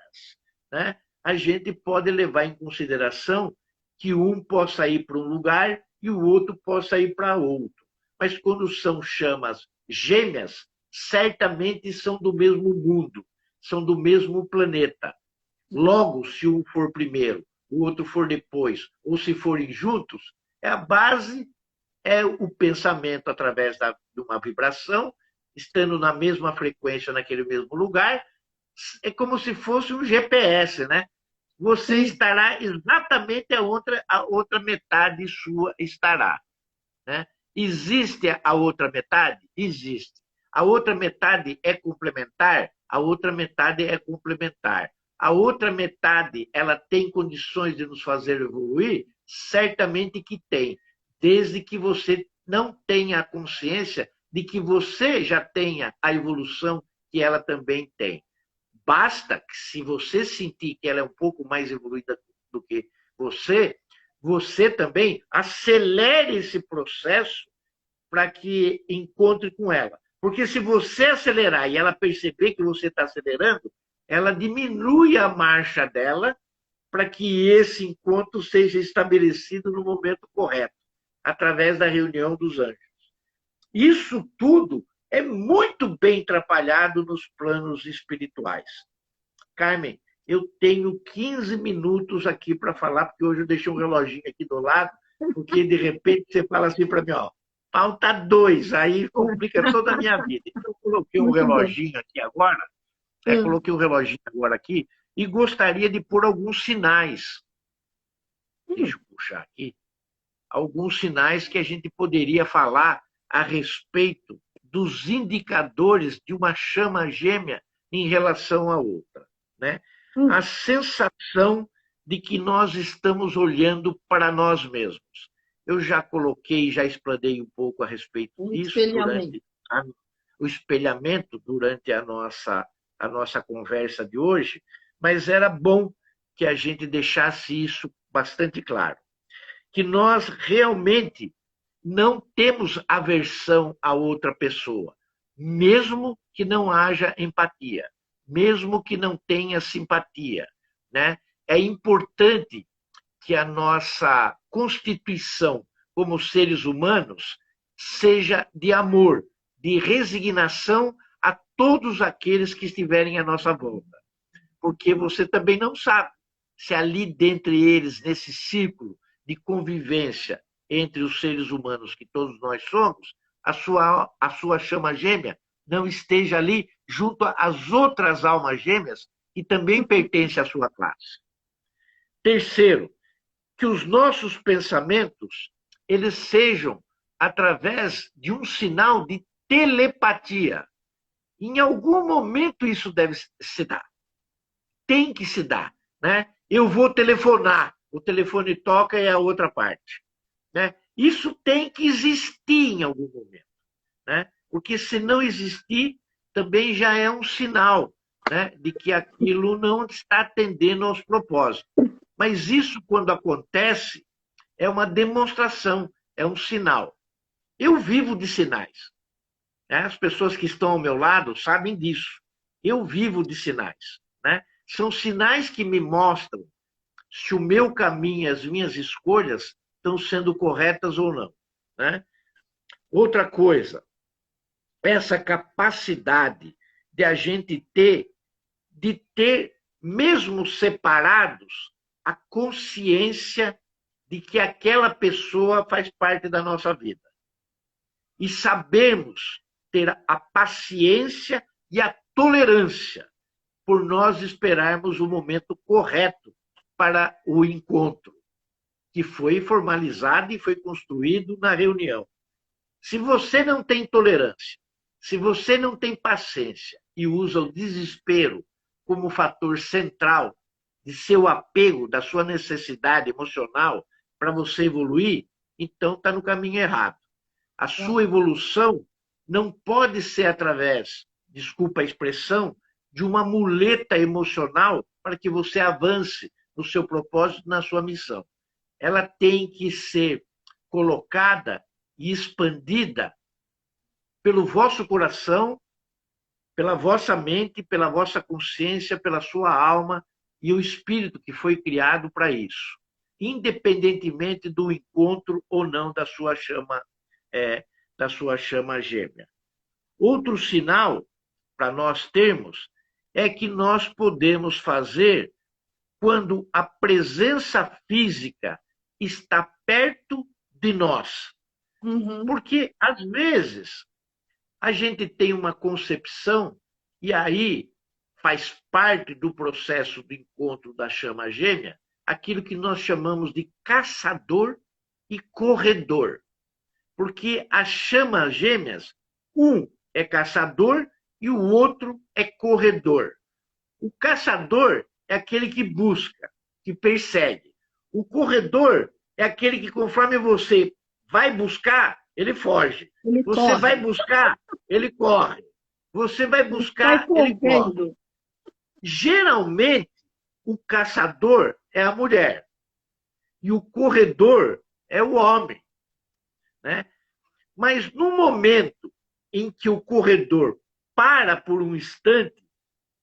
né? A gente pode levar em consideração que um possa ir para um lugar e o outro possa ir para outro. Mas quando são chamas gêmeas, certamente são do mesmo mundo, são do mesmo planeta. Logo, se um for primeiro, o outro for depois, ou se forem juntos, a base é o pensamento através de uma vibração, estando na mesma frequência naquele mesmo lugar, é como se fosse um GPS, né? Você estará exatamente a outra metade sua estará, né? Existe a outra metade? Existe. A outra metade é complementar? A outra metade é complementar. A outra metade, ela tem condições de nos fazer evoluir? Certamente que tem, desde que você não tenha a consciência de que você já tenha a evolução que ela também tem. Basta que, se você sentir que ela é um pouco mais evoluída do que você também acelere esse processo para que encontre com ela. Porque se você acelerar e ela perceber que você está acelerando, ela diminui a marcha dela para que esse encontro seja estabelecido no momento correto, através da reunião dos anjos. Isso tudo é muito bem trabalhado nos planos espirituais. Carmen, eu tenho 15 minutos aqui para falar, porque hoje eu deixei um reloginho aqui do lado, porque de repente você fala assim para mim, ó, falta 2, aí complica toda a minha vida. Então, eu coloquei um reloginho aqui agora, coloquei um reloginho agora aqui, e gostaria de pôr alguns sinais. Deixa eu puxar aqui. alguns sinais que a gente poderia falar a respeito dos indicadores de uma chama gêmea em relação à outra, né? A sensação de que nós estamos olhando para nós mesmos. Eu já coloquei, já explanei um pouco a respeito disso durante o espelhamento, durante a nossa conversa de hoje, mas era bom que a gente deixasse isso bastante claro. Que nós realmente não temos aversão a outra pessoa, mesmo que não haja empatia, mesmo que não tenha simpatia, né? É importante que a nossa constituição como seres humanos seja de amor, de resignação a todos aqueles que estiverem à nossa volta. Porque você também não sabe se ali dentre eles, nesse círculo de convivência entre os seres humanos que todos nós somos, a sua chama gêmea não esteja ali junto às outras almas gêmeas que também pertencem à sua classe. Terceiro, que os nossos pensamentos eles sejam através de um sinal de telepatia. Em algum momento isso deve se dar. Tem que se dar, né? Eu vou telefonar, o telefone toca e é a outra parte, né? Isso tem que existir em algum momento, né? Porque se não existir, também já é um sinal, né, de que aquilo não está atendendo aos propósitos. Mas isso, quando acontece, é uma demonstração, é um sinal. Eu vivo de sinais, né? As pessoas que estão ao meu lado sabem disso. Eu vivo de sinais, né? São sinais que me mostram se o meu caminho, as minhas escolhas estão sendo corretas ou não, né? Outra coisa, essa capacidade de a gente ter, mesmo separados, a consciência de que aquela pessoa faz parte da nossa vida. E sabermos ter a paciência e a tolerância por nós esperarmos o momento correto para o encontro, que foi formalizado e foi construído na reunião. Se você não tem tolerância, se você não tem paciência e usa o desespero como fator central de seu apego, da sua necessidade emocional para você evoluir, então está no caminho errado. A sua evolução não pode ser através, desculpa a expressão, de uma muleta emocional para que você avance no seu propósito, na sua missão. Ela tem que ser colocada e expandida pelo vosso coração, pela vossa mente, pela vossa consciência, pela sua alma e o espírito que foi criado para isso, independentemente do encontro ou não da sua chama gêmea. Outro sinal para nós termos é que nós podemos fazer quando a presença física está perto de nós. Porque, às vezes, a gente tem uma concepção, e aí faz parte do processo do encontro da chama gêmea, aquilo que nós chamamos de caçador e corredor. Porque as chamas gêmeas, um é caçador e o outro é corredor. O caçador é aquele que busca, que persegue. O corredor é aquele que, conforme você vai buscar, ele foge. Você vai buscar, ele corre. Você vai buscar, ele corre. Geralmente, o caçador é a mulher e o corredor é o homem, né? Mas no momento em que o corredor para por um instante,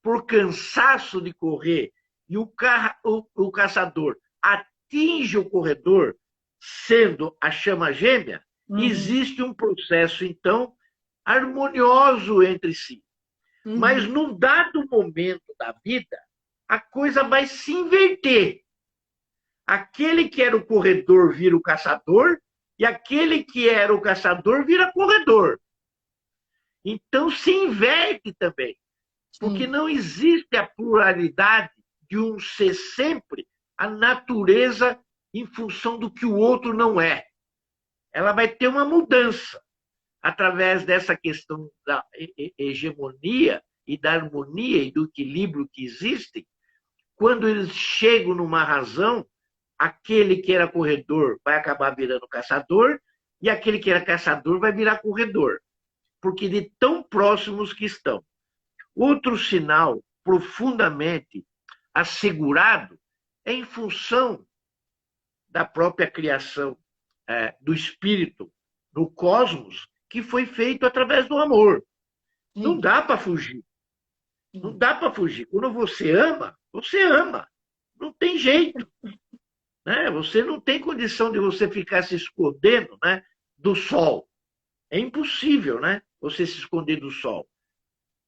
por cansaço de correr, e o caçador atinge o corredor, sendo a chama gêmea, existe um processo, então, harmonioso entre si. Mas num dado momento da vida, a coisa vai se inverter. Aquele que era o corredor vira o caçador, e aquele que era o caçador vira corredor. Então se inverte também. Porque não existe a pluralidade de um ser sempre a natureza em função do que o outro não é. ela vai ter uma mudança através dessa questão da hegemonia e da harmonia e do equilíbrio que existem. Quando eles chegam numa razão, aquele que era corredor vai acabar virando caçador e aquele que era caçador vai virar corredor, porque de tão próximos que estão. Outro sinal profundamente assegurado é em função da própria criação do espírito no cosmos, que foi feito através do amor. Não dá para fugir. Não dá para fugir. Quando você ama, você ama. Não tem jeito. Né? Você não tem condição de você ficar se escondendo, né, do sol. É impossível, né, você se esconder do sol.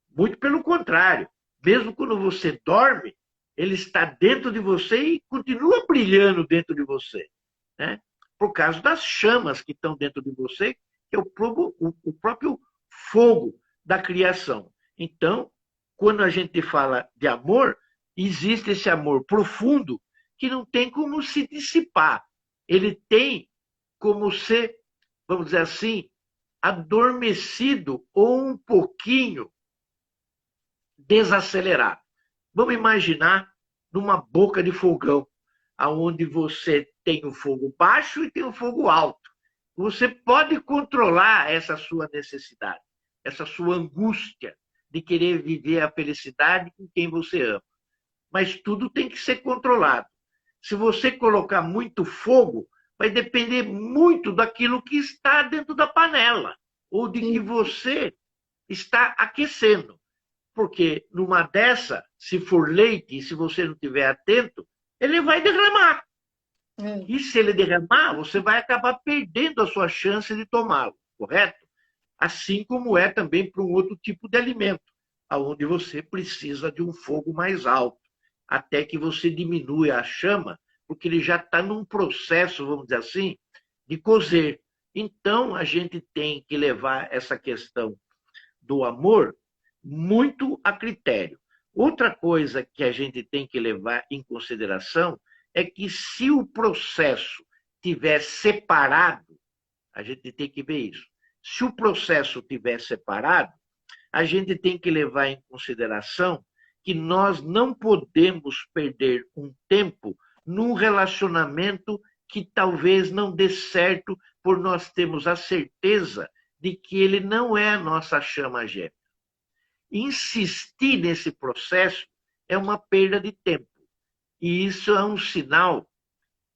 Muito pelo contrário. Mesmo quando você dorme, ele está dentro de você e continua brilhando dentro de você. Né? Por causa das chamas que estão dentro de você, que é o próprio fogo da criação. Então, quando a gente fala de amor, existe esse amor profundo que não tem como se dissipar. Ele tem como ser, vamos dizer assim, adormecido ou um pouquinho desacelerado. Vamos imaginar numa boca de fogão, onde você tem o fogo baixo e tem o fogo alto. Você pode controlar essa sua necessidade, essa sua angústia de querer viver a felicidade com quem você ama. Mas tudo tem que ser controlado. Se você colocar muito fogo, vai depender muito daquilo que está dentro da panela, ou de que você está aquecendo. Porque numa dessa, se for leite e se você não estiver atento, ele vai derramar. E se ele derramar, você vai acabar perdendo a sua chance de tomá-lo, correto? Assim como é também para um outro tipo de alimento, onde você precisa de um fogo mais alto, até que você diminui a chama, porque ele já está num processo, vamos dizer assim, de cozer. Então, a gente tem que levar essa questão do amor muito a critério. Outra coisa que a gente tem que levar em consideração é que se o processo tiver separado, a gente tem que ver isso. Se o processo tiver separado, a gente tem que levar em consideração que nós não podemos perder um tempo num relacionamento que talvez não dê certo por nós termos a certeza de que ele não é a nossa chama gêmea. Insistir nesse processo é uma perda de tempo. E isso é um sinal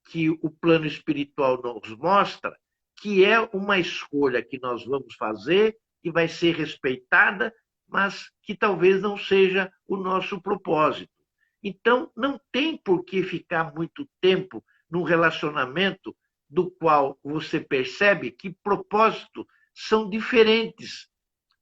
que o plano espiritual nos mostra que é uma escolha que nós vamos fazer, que vai ser respeitada, mas que talvez não seja o nosso propósito. Então, não tem por que ficar muito tempo num relacionamento do qual você percebe que propósitos são diferentes.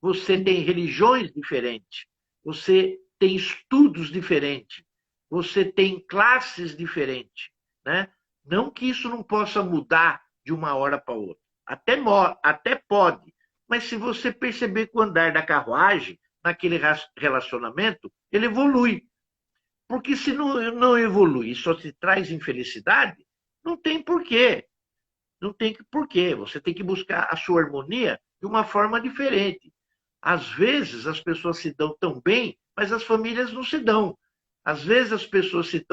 Você tem religiões diferentes, você tem estudos diferentes, você tem classes diferentes. Né? Não que isso não possa mudar de uma hora para outra. Até pode. Mas se você perceber que o andar da carruagem, naquele relacionamento, ele evolui. Porque se não evolui e só te traz infelicidade, não tem porquê. Não tem porquê. Você tem que buscar a sua harmonia de uma forma diferente. Às vezes as pessoas se dão tão bem, mas as famílias não se dão. Às vezes as pessoas se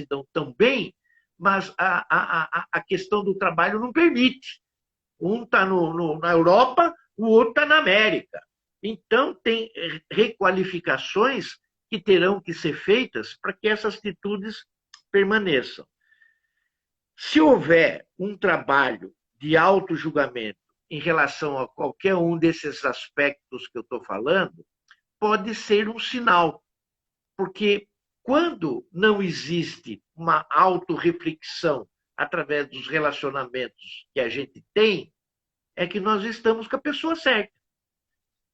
dão tão bem, mas a questão do trabalho não permite. Um está na Europa, o outro está na América. Então, tem requalificações que terão que ser feitas para que essas atitudes permaneçam. Se houver um trabalho de auto-julgamento em relação a qualquer um desses aspectos que eu estou falando, pode ser um sinal. Porque quando não existe uma autorreflexão através dos relacionamentos que a gente tem, é que nós estamos com a pessoa certa.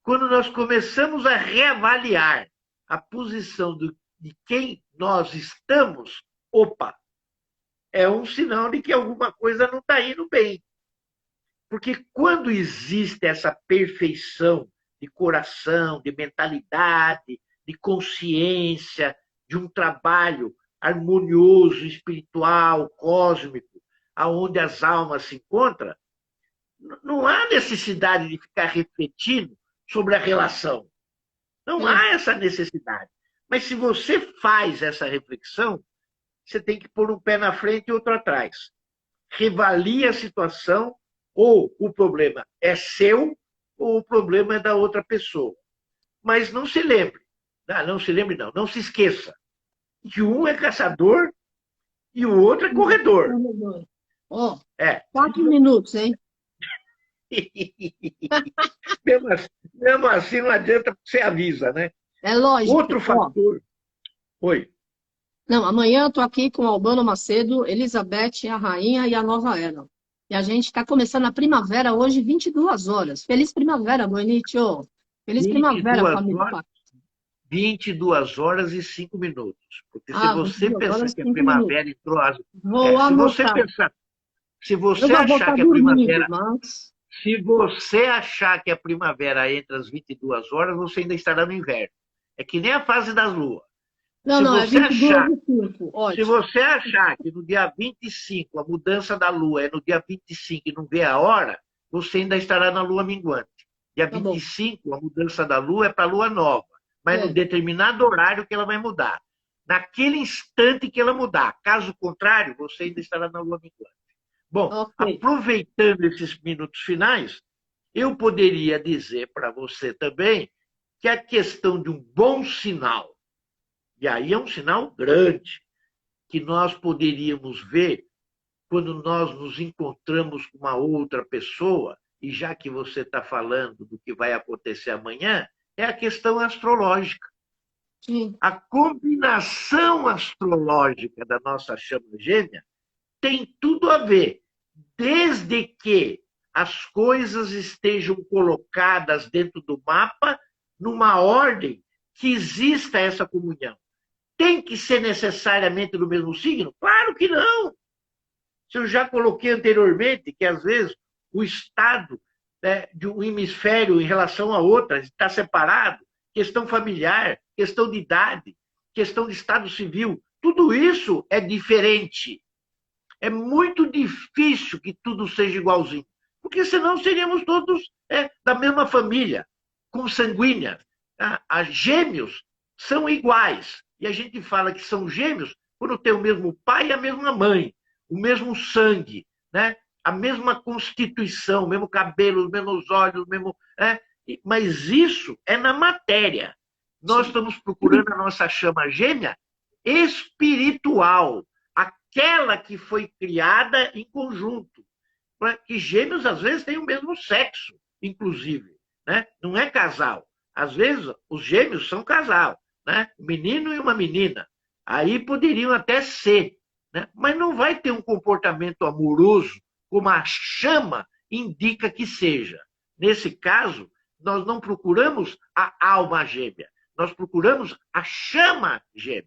Quando nós começamos a reavaliar a posição de quem nós estamos, opa, é um sinal de que alguma coisa não está indo bem. Porque quando existe essa perfeição de coração, de mentalidade, de consciência, de um trabalho harmonioso, espiritual, cósmico, aonde as almas se encontram, Não há necessidade de ficar refletindo sobre a relação. Não há essa necessidade. Mas se você faz essa reflexão, você tem que pôr um pé na frente e outro atrás. Revalia a situação, ou o problema é seu, ou o problema é da outra pessoa. Mas não se lembre, não se esqueça que um é caçador e o outro é corredor. Oh, 4 minutos, hein? mesmo assim, não adianta porque você avisa, né? É lógico. Outro fator. Oi. Não, amanhã eu estou aqui com Albano Macedo, Elizabeth, a Rainha e a Nova Era. E a gente está começando a primavera hoje, 22 horas. Feliz primavera, Buenitio. Feliz primavera, família Pax. 22 horas e 5 minutos. Porque se você pensar que a primavera entrou... Se você achar que a primavera... Se você achar que a primavera entra às 22 horas, você ainda estará no inverno. É que nem a fase das luas. Se você achar que no dia 25 a mudança da lua é no dia 25 e não vê a hora, você ainda estará na lua minguante. Dia 25, a mudança da lua é para a lua nova, mas no determinado horário que ela vai mudar. Naquele instante que ela mudar. Caso contrário, você ainda estará na lua minguante. Bom, aproveitando esses minutos finais, eu poderia dizer para você também que a questão de um bom sinal, e aí é um sinal grande, que nós poderíamos ver quando nós nos encontramos com uma outra pessoa, e já que você está falando do que vai acontecer amanhã, é a questão astrológica. Sim. A combinação astrológica da nossa chama gêmea tem tudo a ver, desde que as coisas estejam colocadas dentro do mapa numa ordem que exista essa comunhão. Tem que ser necessariamente do mesmo signo? Claro que não. Eu já coloquei anteriormente que, às vezes, o estado de um hemisfério em relação a outra está separado, questão familiar, questão de idade, questão de estado civil, tudo isso é diferente. É muito difícil que tudo seja igualzinho, porque senão seríamos todos da mesma família, consanguínea. As gêmeos são iguais, e a gente fala que são gêmeos quando tem o mesmo pai e a mesma mãe, o mesmo sangue, né? A mesma constituição, o mesmo cabelo, os mesmos olhos, mas isso é na matéria. Nós estamos procurando a nossa chama gêmea espiritual, aquela que foi criada em conjunto. Que gêmeos, às vezes, têm o mesmo sexo, inclusive. Né? Não é casal. Às vezes, os gêmeos são casal. Né? Um menino e uma menina. Aí poderiam até ser. Né? Mas não vai ter um comportamento amoroso como a chama indica que seja. Nesse caso, nós não procuramos a alma gêmea. Nós procuramos a chama gêmea.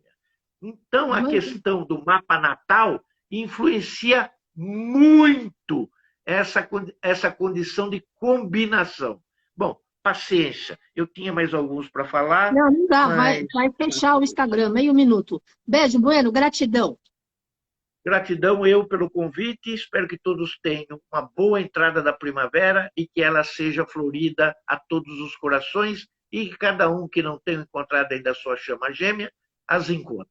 Então, a questão do mapa natal influencia muito essa condição de combinação. Bom, paciência. Eu tinha mais alguns para falar. Não dá. Mas... Vai fechar o Instagram, meio minuto. Beijo, Bueno, gratidão. Gratidão eu pelo convite. Espero que todos tenham uma boa entrada da primavera e que ela seja florida a todos os corações e que cada um que não tenha encontrado ainda a sua chama gêmea, as encontre.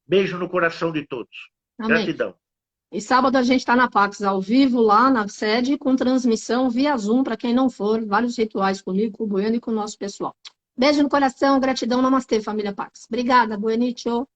Beijo no coração de todos. Amém. Gratidão. E sábado a gente está na Pax ao vivo, lá na sede, com transmissão via Zoom, para quem não for, vários rituais comigo, com o Bueno e com o nosso pessoal. Beijo no coração, gratidão, namastê, família Pax. Obrigada, Buenitio.